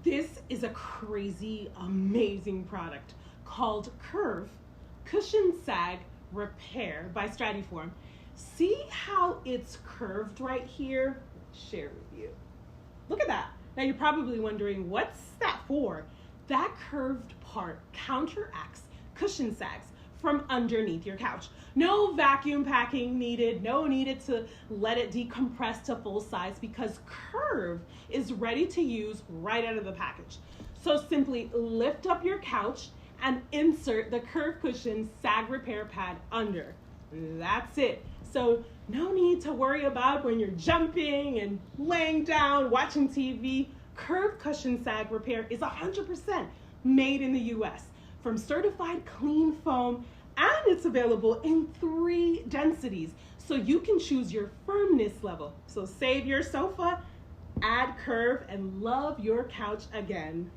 This is a crazy, amazing product called Curve Cushion Sag Repair by Stratiform. See how it's curved right here? Share with you. Look at that. Now you're probably wondering, what's that for? That curved part counteracts cushion sags from underneath your couch. No vacuum packing needed, no needed to let it decompress to full size because Curve is ready to use right out of the package. So simply lift up your couch and insert the Curve Cushion Sag Repair Pad under. That's it. So no need to worry about when you're jumping and laying down, watching TV. Curve Cushion Sag Repair is 100% made in the US from certified clean foam, and it's available in 3 densities, so you can choose your firmness level. So save your sofa, add Curve, and love your couch again.